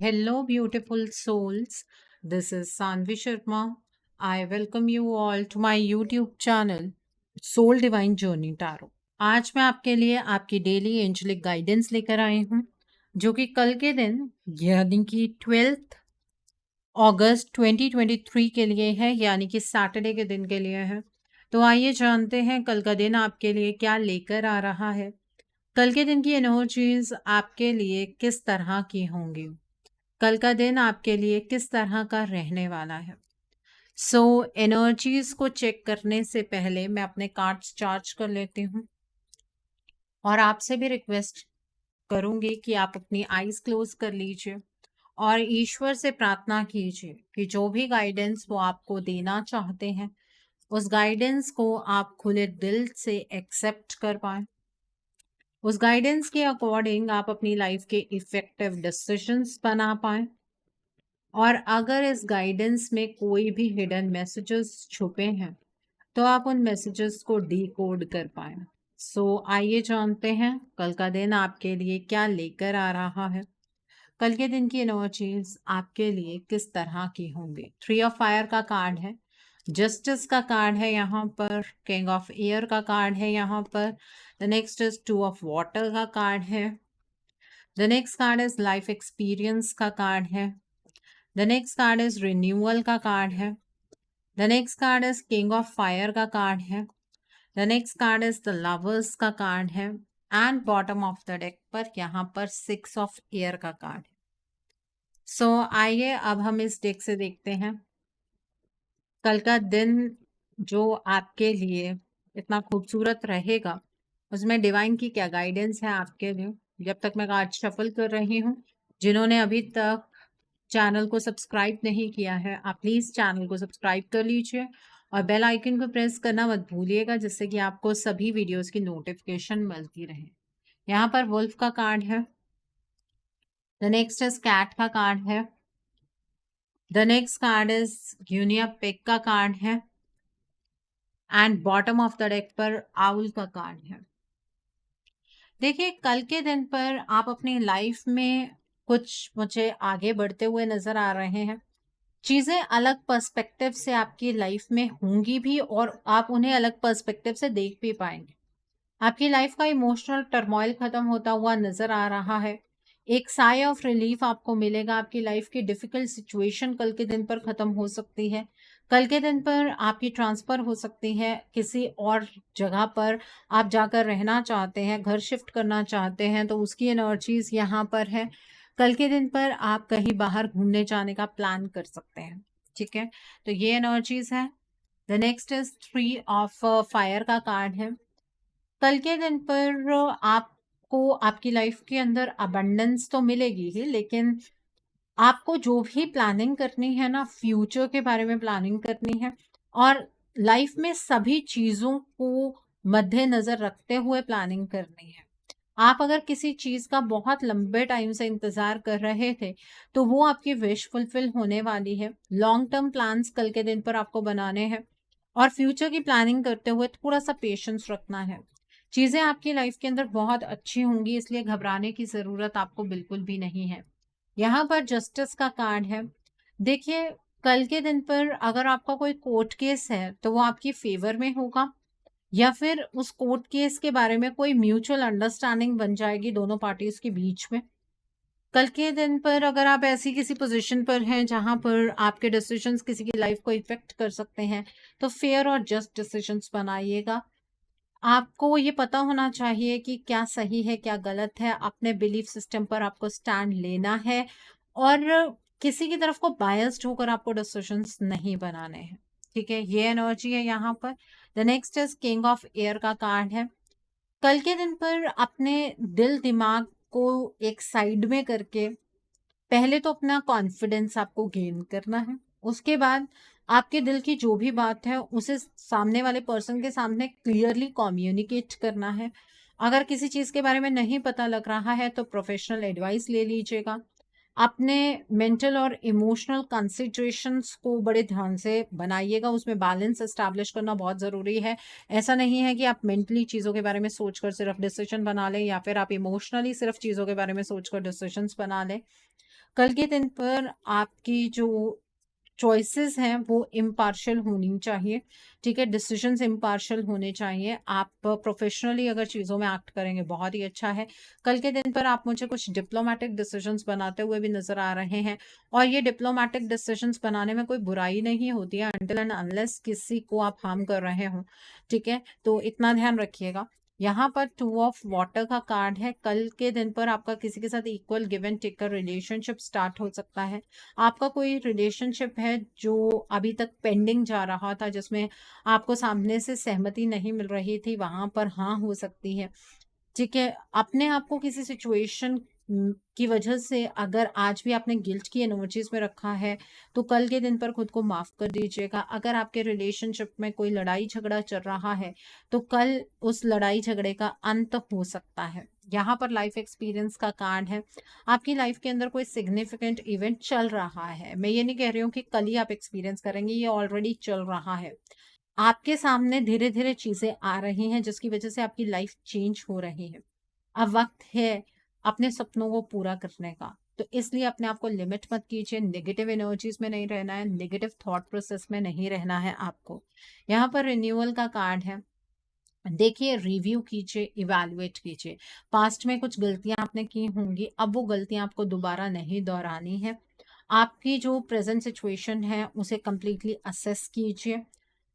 Hello, beautiful souls. This is Sanvi Sharma. I welcome you all to my YouTube channel, Soul Divine Journey Tarot. आज मैं आपके लिए आपकी daily angelic guidance लेकर आई हूँ, जो कि कल के दिन यानी कि 12 अगस्त 2023 के लिए है, यानी कि सैटरडे के दिन के लिए है। तो आइए जानते हैं कल का दिन आपके लिए क्या लेकर आ रहा है। कल के दिन की एनर्जीज आपके लिए किस तरह की होंगी, कल का दिन आपके लिए किस तरह का रहने वाला है। एनर्जीज को चेक करने से पहले मैं अपने कार्ड्स चार्ज कर लेती हूँ और आपसे भी रिक्वेस्ट करूंगी कि आप अपनी आईज क्लोज कर लीजिए और ईश्वर से प्रार्थना कीजिए कि जो भी गाइडेंस वो आपको देना चाहते हैं उस गाइडेंस को आप खुले दिल से एक्सेप्ट कर पाए। उस गाइडेंस के अकॉर्डिंग आप अपनी लाइफ के इफेक्टिव डिसीजंस बना पाए और अगर इस गाइडेंस में कोई भी हिडन मैसेजेस छुपे हैं तो आप उन मैसेजेस को डिकोड कर पाए। आइए जानते हैं कल का दिन आपके लिए क्या लेकर आ रहा है। कल के दिन की एनर्जीज आपके लिए किस तरह की होंगी। 3 ऑफ फायर का कार्ड है, जस्टिस का कार्ड है यहाँ पर, किंग ऑफ एयर का कार्ड है यहाँ पर, the next is 2 of water का कार्ड है, the next card is life experience का कार्ड है, the next card is renewal का कार्ड है, the next card is king of fire का कार्ड है, the next card is the lovers का card है and bottom of the deck पर यहाँ पर 6 ऑफ एयर का कार्ड है। आइए अब हम इस डेक से देखते हैं कल का दिन जो आपके लिए इतना खूबसूरत रहेगा उसमें डिवाइन की क्या गाइडेंस है आपके लिए। जब तक मैं कार्ड शफल कर रही हूँ, जिन्होंने अभी तक चैनल को सब्सक्राइब नहीं किया है आप प्लीज चैनल को सब्सक्राइब कर लीजिए और बेल आइकन को प्रेस करना मत भूलिएगा, जिससे कि आपको सभी वीडियोस की नोटिफिकेशन मिलती रहे। यहाँ पर वुल्फ का कार्ड है, द नेक्स्ट इज कैट का कार्ड है, द नेक्स्ट कार्ड इज यूनिया पिग का कार्ड है and bottom of the deck पर आउल का कार्ड है। देखिए कल के दिन पर आप अपनी लाइफ में कुछ मुझे आगे बढ़ते हुए नजर आ रहे हैं। चीजें अलग पर्सपेक्टिव से आपकी लाइफ में होंगी भी और आप उन्हें अलग पर्सपेक्टिव से देख भी पाएंगे। आपकी लाइफ का इमोशनल टर्मोइल खत्म होता हुआ नजर आ रहा है। एक साय ऑफ रिलीफ आपको मिलेगा। आपकी लाइफ की डिफिकल्ट सिचुएशन कल के दिन पर खत्म हो सकती है। कल के दिन पर आपकी ट्रांसफर हो सकती है किसी और जगह पर। आप जाकर रहना चाहते हैं, घर शिफ्ट करना चाहते हैं, तो उसकी एनर्जीज यहाँ पर है। कल के दिन पर आप कहीं बाहर घूमने जाने का प्लान कर सकते हैं। ठीक है, तो ये एनर्जीज है। The next is 3 of fire का कार्ड है। कल के दिन पर आपको आपकी लाइफ के अंदर अबंडेंस तो मिलेगी ही, लेकिन आपको जो भी प्लानिंग करनी है ना, फ्यूचर के बारे में प्लानिंग करनी है और लाइफ में सभी चीजों को मद्देनजर रखते हुए प्लानिंग करनी है। आप अगर किसी चीज का बहुत लंबे टाइम से इंतजार कर रहे थे तो वो आपकी विश फुलफिल होने वाली है। लॉन्ग टर्म प्लान्स कल के दिन पर आपको बनाने हैं और फ्यूचर की प्लानिंग करते हुए थोड़ा सा पेशेंस रखना है। चीजें आपकी लाइफ के अंदर बहुत अच्छी होंगी, इसलिए घबराने की जरूरत आपको बिल्कुल भी नहीं है। यहाँ पर जस्टिस का कार्ड है। देखिए कल के दिन पर अगर आपका कोई कोर्ट केस है तो वो आपकी फेवर में होगा या फिर उस कोर्ट केस के बारे में कोई म्यूचुअल अंडरस्टैंडिंग बन जाएगी दोनों पार्टीज के बीच में। कल के दिन पर अगर आप ऐसी किसी पोजीशन पर हैं जहां पर आपके डिसीजंस किसी की लाइफ को इफेक्ट कर सकते हैं तो फेयर और जस्ट डिसीजंस बनाइएगा। आपको ये पता होना चाहिए कि क्या सही है क्या गलत है। अपने बिलीफ सिस्टम पर आपको स्टैंड लेना है और किसी की तरफ को बायस्ड होकर आपको डिसीजंस नहीं बनाने हैं। ठीक है, ये एनर्जी है यहाँ पर। The next is king of air का कार्ड है। कल के दिन पर अपने दिल दिमाग को एक साइड में करके पहले तो अपना कॉन्फिडेंस आपको गेन करना है। उसके बाद आपके दिल की जो भी बात है उसे सामने वाले पर्सन के सामने क्लियरली कम्युनिकेट करना है। अगर किसी चीज के बारे में नहीं पता लग रहा है तो प्रोफेशनल एडवाइस ले लीजिएगा। अपने मेंटल और इमोशनल कंसिडरेशंस को बड़े ध्यान से बनाइएगा, उसमें बैलेंस एस्टैब्लिश करना बहुत ज़रूरी है। ऐसा नहीं है कि आप मेंटली चीज़ों के बारे में सोचकर सिर्फ डिसीजन बना लें या फिर आप इमोशनली सिर्फ चीज़ों के बारे में सोचकर डिसीजंस बना लें। कल के दिन पर आपकी जो चॉइसेस हैं वो इम्पार्शियल होनी चाहिए, ठीक है? डिसीजंस इम्पार्शियल होने चाहिए। आप प्रोफेशनली अगर चीज़ों में एक्ट करेंगे बहुत ही अच्छा है। कल के दिन पर आप मुझे कुछ डिप्लोमैटिक डिसीजंस बनाते हुए भी नज़र आ रहे हैं, और ये डिप्लोमैटिक डिसीजंस बनाने में कोई बुराई नहीं होती है अनटिल एंड अनलेस किसी को आप हार्म कर रहे हों, ठीक है? तो इतना ध्यान रखिएगा। यहाँ पर 2 ऑफ वाटर का कार्ड है। कल के दिन पर आपका किसी के साथ इक्वल गिव एंड टेक का रिलेशनशिप स्टार्ट हो सकता है। आपका कोई रिलेशनशिप है जो अभी तक पेंडिंग जा रहा था, जिसमें आपको सामने से सहमति नहीं मिल रही थी, वहां पर हाँ हो सकती है, ठीक है? अपने आप को किसी सिचुएशन की वजह से अगर आज भी आपने गिल्ट की एनर्जीज में रखा है, तो कल के दिन पर खुद को माफ कर दीजिएगा। अगर आपके रिलेशनशिप में कोई लड़ाई झगड़ा चल रहा है, तो कल उस लड़ाई झगड़े का अंत हो सकता है। यहाँ पर लाइफ एक्सपीरियंस का कार्ड है। आपकी लाइफ के अंदर कोई सिग्निफिकेंट इवेंट चल रहा है, मैं ये नहीं कह रही हूँ कि कल ही आप एक्सपीरियंस करेंगे, ये ऑलरेडी चल रहा है। आपके सामने धीरे धीरे चीजें आ रही हैं जिसकी वजह से आपकी लाइफ चेंज हो रही है। अब वक्त है अपने सपनों को पूरा करने का, तो इसलिए अपने आप को लिमिट मत कीजिए, नेगेटिव एनर्जीज में नहीं रहना है, नेगेटिव थॉट प्रोसेस में नहीं रहना है आपको। यहाँ पर रिन्यूअल का कार्ड है। देखिए, रिव्यू कीजिए, इवैल्यूएट कीजिए। पास्ट में कुछ गलतियां आपने की होंगी, अब वो गलतियां आपको दोबारा नहीं दोहरानी है। आपकी जो प्रेजेंट सिचुएशन है उसे कंप्लीटली असेस कीजिए।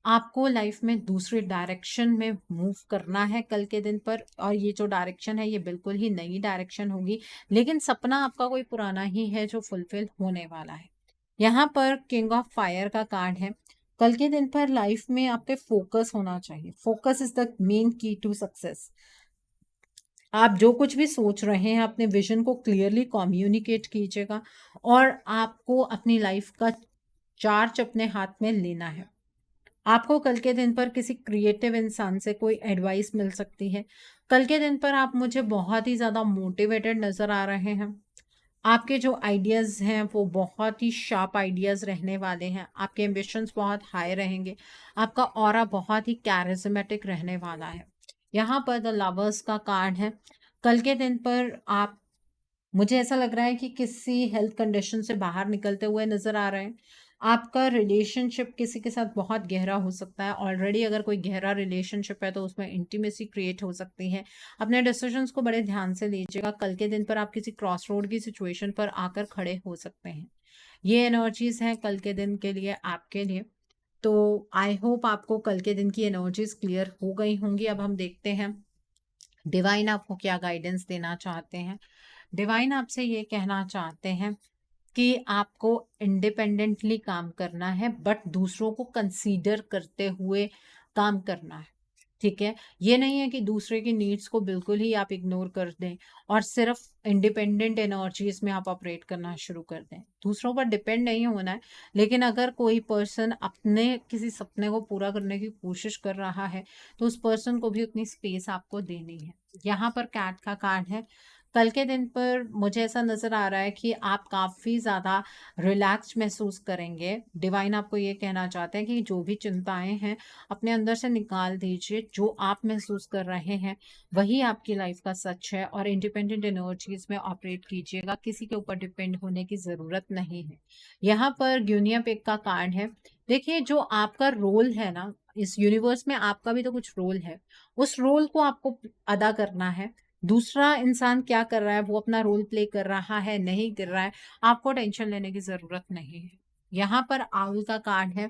आपको लाइफ में दूसरे डायरेक्शन में मूव करना है कल के दिन पर, और ये जो डायरेक्शन है ये बिल्कुल ही नई डायरेक्शन होगी, लेकिन सपना आपका कोई पुराना ही है जो फुलफिल होने वाला है। यहाँ पर किंग ऑफ फायर का कार्ड है। कल के दिन पर लाइफ में आप पे फोकस होना चाहिए। फोकस इज द मेन की टू सक्सेस। आप जो कुछ भी सोच रहे हैं अपने विजन को क्लियरली कम्युनिकेट कीजिएगा, और आपको अपनी लाइफ का चार्ज अपने हाथ में लेना है। आपको कल के दिन पर किसी क्रिएटिव इंसान से कोई एडवाइस मिल सकती है। कल के दिन पर आप मुझे बहुत ही ज़्यादा मोटिवेटेड नज़र आ रहे हैं। आपके जो आइडियाज़ हैं वो बहुत ही शार्प आइडियाज़ रहने वाले हैं। आपके एम्बिशंस बहुत हाई रहेंगे। आपका ऑरा बहुत ही कैरिज्मेटिक रहने वाला है। यहाँ पर द लवर्स का कार्ड है। कल के दिन पर आप, मुझे ऐसा लग रहा है कि किसी हेल्थ कंडीशन से बाहर निकलते हुए नजर आ रहे हैं। आपका रिलेशनशिप किसी के साथ बहुत गहरा हो सकता है। ऑलरेडी अगर कोई गहरा रिलेशनशिप है तो उसमें इंटीमेसी क्रिएट हो सकती है। अपने डिसीजंस को बड़े ध्यान से लीजिएगा। कल के दिन पर आप किसी क्रॉस रोड की सिचुएशन पर आकर खड़े हो सकते हैं। ये एनर्जीज हैं कल के दिन के लिए आपके लिए। तो आई होप आपको कल के दिन की एनर्जीज क्लियर हो गई होंगी। अब हम देखते हैं डिवाइन आपको क्या गाइडेंस देना चाहते हैं। डिवाइन आपसे ये कहना चाहते हैं कि आपको इंडिपेंडेंटली काम करना है, बट दूसरों को कंसीडर करते हुए काम करना है, ठीक है? ये नहीं है कि दूसरे की नीड्स को बिल्कुल ही आप इग्नोर कर दें और सिर्फ इंडिपेंडेंट एनर्जीज में आप ऑपरेट करना शुरू कर दें। दूसरों पर डिपेंड नहीं होना है, लेकिन अगर कोई पर्सन अपने किसी सपने को पूरा करने की कोशिश कर रहा है, तो उस पर्सन को भी उतनी स्पेस आपको देनी है। यहाँ पर कैट का कार्ड है। कल के दिन पर मुझे ऐसा नज़र आ रहा है कि आप काफ़ी ज़्यादा रिलैक्स्ड महसूस करेंगे। डिवाइन आपको ये कहना चाहते हैं कि जो भी चिंताएं हैं अपने अंदर से निकाल दीजिए। जो आप महसूस कर रहे हैं वही आपकी लाइफ का सच है, और इंडिपेंडेंट एनर्जीज में ऑपरेट कीजिएगा। किसी के ऊपर डिपेंड होने की ज़रूरत नहीं है। यहाँ पर ग्यूनिया पिक का कार्ड है। देखिए, जो आपका रोल है ना इस यूनिवर्स में, आपका भी तो कुछ रोल है। उस रोल को आपको अदा करना है। दूसरा इंसान क्या कर रहा है, वो अपना रोल प्ले कर रहा है नहीं कर रहा है, आपको टेंशन लेने की जरूरत नहीं है। यहाँ पर आउल का कार्ड है।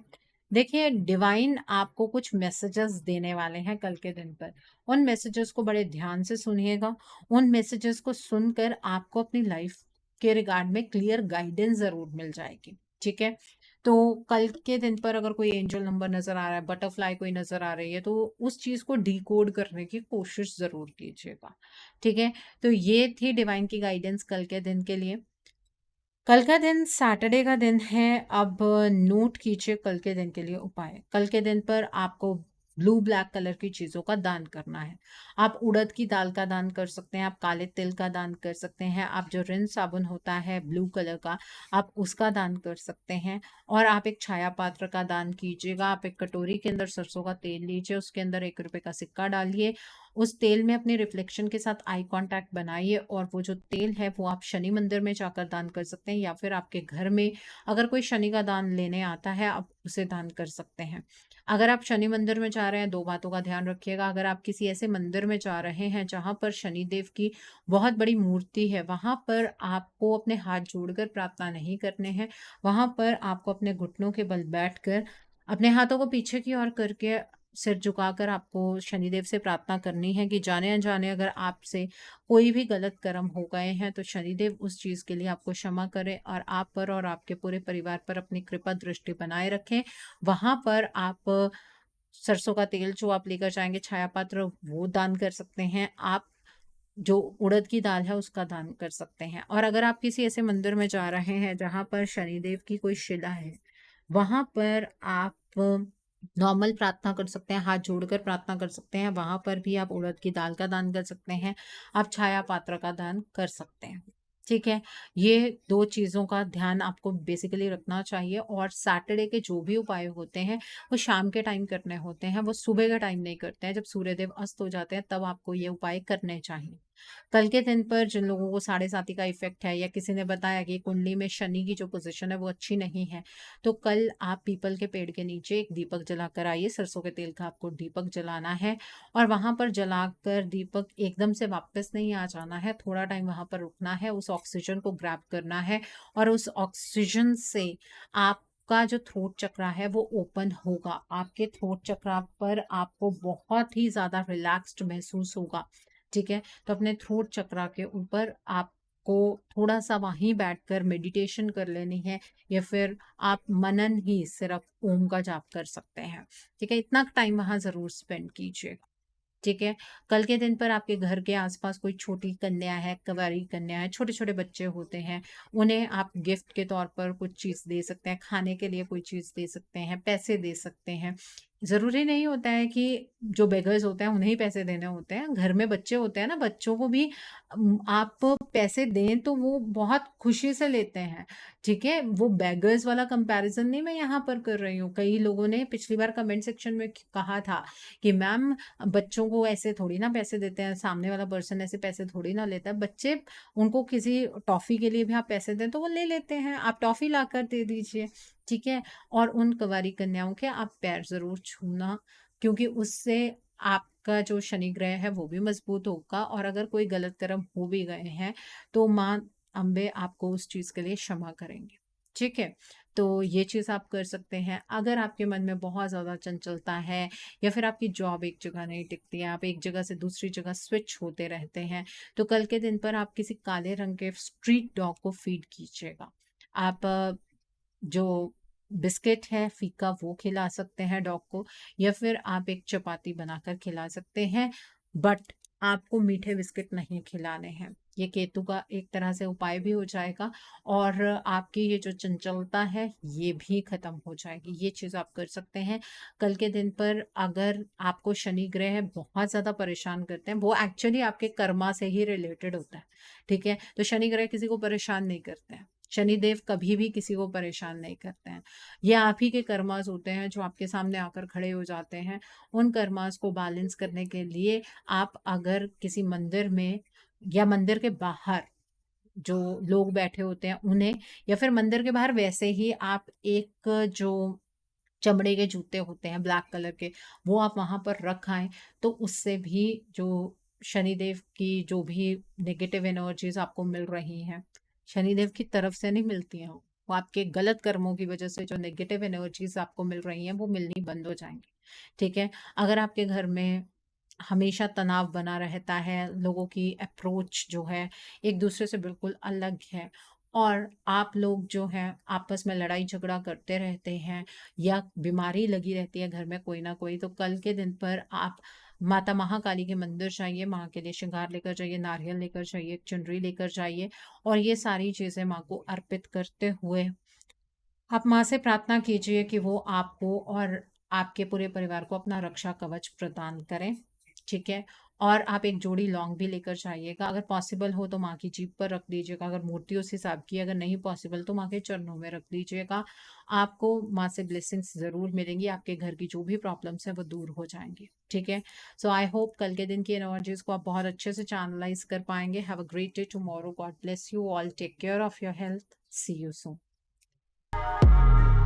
देखिए, डिवाइन आपको कुछ मैसेजेस देने वाले हैं कल के दिन पर। उन मैसेजेस को बड़े ध्यान से सुनिएगा। उन मैसेजेस को सुनकर आपको अपनी लाइफ के रिगार्ड में क्लियर गाइडेंस जरूर मिल जाएगी, ठीक है? तो कल के दिन पर अगर कोई एंजल नंबर नजर आ रहा है, बटरफ्लाई कोई नजर आ रही है, तो उस चीज को डिकोड करने की कोशिश जरूर कीजिएगा, ठीक है? तो ये थी डिवाइन की गाइडेंस कल के दिन के लिए। कल का दिन सैटरडे का दिन है। अब नोट कीजिए कल के दिन के लिए उपाय। कल के दिन पर आपको ब्लू ब्लैक कलर की चीज़ों का दान करना है। आप उड़द की दाल का दान कर सकते हैं, आप काले तिल का दान कर सकते हैं, आप जो रिन साबुन होता है ब्लू कलर का, आप उसका दान कर सकते हैं। और आप एक छाया पात्र का दान कीजिएगा। आप एक कटोरी के अंदर सरसों का तेल लीजिए, उसके अंदर 1 रुपए का सिक्का डालिए, उस तेल में अपने रिफ्लेक्शन के साथ आई कांटेक्ट बनाइए और वो जो तेल है वो आप शनि मंदिर में जाकर दान कर सकते हैं, या फिर आपके घर में अगर कोई शनि का दान लेने आता है आप उसे दान कर सकते हैं। अगर आप शनि मंदिर में जा रहे हैं, 2 बातों का ध्यान रखिएगा। अगर आप किसी ऐसे मंदिर में जा रहे हैं जहाँ पर शनिदेव की बहुत बड़ी मूर्ति है, वहाँ पर आपको अपने हाथ जोड़कर प्रार्थना नहीं करने हैं। वहाँ पर आपको अपने घुटनों के बल बैठकर अपने हाथों को पीछे की ओर करके सिर झुकाकर आपको शनिदेव से प्रार्थना करनी है कि जाने-अनजाने अगर आपसे कोई भी गलत कर्म हो गए हैं, तो शनिदेव उस चीज़ के लिए आपको क्षमा करें और आप पर और आपके पूरे परिवार पर अपनी कृपा दृष्टि बनाए रखें। वहाँ पर आप सरसों का तेल जो आप लेकर जाएँगे छाया पात्र, वो दान कर सकते हैं। आप जो उड़द की दाल है उसका दान कर सकते हैं। और अगर आप किसी ऐसे मंदिर में जा रहे हैं जहाँ पर शनिदेव की कोई शिला है, वहाँ पर आप नॉर्मल प्रार्थना कर सकते हैं, हाथ जोड़कर प्रार्थना कर सकते हैं। वहाँ पर भी आप उड़द की दाल का दान कर सकते हैं, आप छाया पात्र का दान कर सकते हैं। ठीक है? ये 2 चीज़ों का ध्यान आपको बेसिकली रखना चाहिए। और सैटरडे के जो भी उपाय होते हैं, वो शाम के टाइम करने होते हैं, वो सुबह के टाइम नहीं करते हैं। जब सूर्यदेव अस्त हो जाते हैं, तब आपको ये उपाय करने चाहिए। कल के दिन पर जिन लोगों को साढ़े साती का इफ़ेक्ट है, या किसी ने बताया कि कुंडली में शनि की जो पोज़ीशन है वो अच्छी नहीं है, तो कल आप पीपल के पेड़ के नीचे एक दीपक जलाकर आइए। सरसों के तेल का आपको दीपक जलाना है और वहाँ पर जलाकर दीपक एकदम से वापस नहीं आ जाना है, थोड़ा टाइम वहाँ पर रुकना है, उस ऑक्सीजन को ग्रैब करना है और उस ऑक्सीजन से आपका जो थ्रोट चक्रा है वो ओपन होगा। आपके थ्रोट चक्रा पर आपको बहुत ही ज़्यादा रिलैक्स्ड महसूस होगा। ठीक है? तो अपने थ्रोट चक्रा के ऊपर आपको थोड़ा-सा वहीं बैठकर मेडिटेशन कर लेनी है, या फिर आप मनन ही सिर्फ़ ओम का जाप कर सकते हैं। ठीक है? इतना टाइम वहाँ ज़रूर स्पेंड कीजिएगा। ठीक है? कल के दिन पर आपके घर के आस-पास कोई छोटी कन्या है, कंवारी कन्या है, छोटे-छोटे बच्चे होते हैं, उन्हें आप गिफ्ट के तौर पर कुछ चीज़ दे सकते हैं, खाने के लिए कोई चीज़ दे सकते हैं, पैसे दे सकते हैं। ज़रूरी नहीं होता है कि जो बेगर्स होते हैं उन्हें ही पैसे देने होते हैं, घर में बच्चे होते हैं ना, बच्चों को भी आप पैसे दें तो वो बहुत खुशी से लेते हैं। ठीक है? वो बेगर्स वाला कंपैरिज़न नहीं मैं यहाँ पर कर रही हूँ। कई लोगों ने पिछली बार कमेंट सेक्शन में कहा था कि मैम बच्चों को ऐसे थोड़ी ना पैसे देते हैं, सामने वाला पर्सन ऐसे पैसे थोड़ी ना लेता है। बच्चे उनको किसी टॉफ़ी के लिए भी आप पैसे दें तो वो ले लेते हैं, आप टॉफ़ी लाकर दे दीजिए, ठीक है? और उन कुँवारी कन्याओं के आप पैर ज़रूर छूना, क्योंकि उससे आपका जो शनि ग्रह है वो भी मज़बूत होगा, और अगर कोई गलत कर्म हो भी गए हैं, तो माँ अम्बे आपको उस चीज़ के लिए क्षमा करेंगी। ठीक है? तो ये चीज़ आप कर सकते हैं। अगर आपके मन में बहुत ज़्यादा चंचलता है, या फिर आपकी जॉब एक जगह नहीं टिकती है, आप एक जगह से दूसरी जगह स्विच होते रहते हैं, तो कल के दिन पर आप किसी काले रंग के स्ट्रीट डॉग को फीड कीजिएगा। आप जो बिस्किट है फीका वो खिला सकते हैं डॉग को, या फिर आप एक चपाती बनाकर खिला सकते हैं, बट आपको मीठे बिस्किट नहीं खिलाने हैं। ये केतु का एक तरह से उपाय भी हो जाएगा, और आपकी ये जो चंचलता है ये भी खत्म हो जाएगी। ये चीज़ आप कर सकते हैं। कल के दिन पर अगर आपको शनि ग्रह बहुत ज़्यादा परेशान करते हैं, वो एक्चुअली आपके कर्मा से ही रिलेटेड होता है, ठीक है? तो शनि ग्रह किसी को परेशान नहीं करते हैं। शनिदेव कभी भी किसी को परेशान नहीं करते हैं। ये आप ही के कर्मास होते हैं जो आपके सामने आकर खड़े हो जाते हैं। उन कर्मास को बैलेंस करने के लिए आप अगर किसी मंदिर में या मंदिर के बाहर जो लोग बैठे होते हैं उन्हें, या फिर मंदिर के बाहर वैसे ही आप एक जो चमड़े के जूते होते हैं ब्लैक कलर के, वो आप वहाँ पर रख आएँ, तो उससे भी जो शनिदेव की जो भी नेगेटिव एनर्जीज़ आपको मिल रही हैं, शनिदेव की तरफ से नहीं मिलती हैं वो आपके गलत कर्मों की वज़ह से जो नेगेटिव एनर्जीज़ आपको मिल रही हैं, वो मिलनी बंद हो जाएँगी। ठीक है? अगर आपके घर में हमेशा तनाव बना रहता है, लोगों की अप्रोच जो है एक-दूसरे से बिल्कुल अलग है, और आप लोग जो हैं आपस में लड़ाई-झगड़ा करते रहते हैं, या बीमारी लगी रहती है घर में कोई ना कोई, तो कल के दिन पर आप माता महाकाली के मंदिर जाइए, माँ के लिए श्रृंगार लेकर जाइए, नारियल लेकर जाइए, चुनरी लेकर जाइए, और ये सारी चीज़ें माँ को अर्पित करते हुए आप माँ से प्रार्थना कीजिए कि वो आपको और आपके पूरे परिवार को अपना रक्षा कवच प्रदान करें। ठीक है? और आप एक जोड़ी लौंग भी लेकर जाइएगा। अगर पॉसिबल हो तो माँ की जीभ पर रख दीजिएगा, अगर मूर्ति उस हिसाब की है, अगर नहीं पॉसिबल तो माँ के चरणों में रख दीजिएगा। आपको माँ से ब्लेसिंग्स ज़रूर मिलेंगी, आपके घर की जो भी प्रॉब्लम्स हैं वो दूर हो जाएँगी, ठीक है? सो आई होप कल के दिन की एनर्जीज़ को आप बहुत अच्छे से चैनलाइज़ कर पाएँगे। Have a great day tomorrow. God bless you all. Take care of your health. See you soon.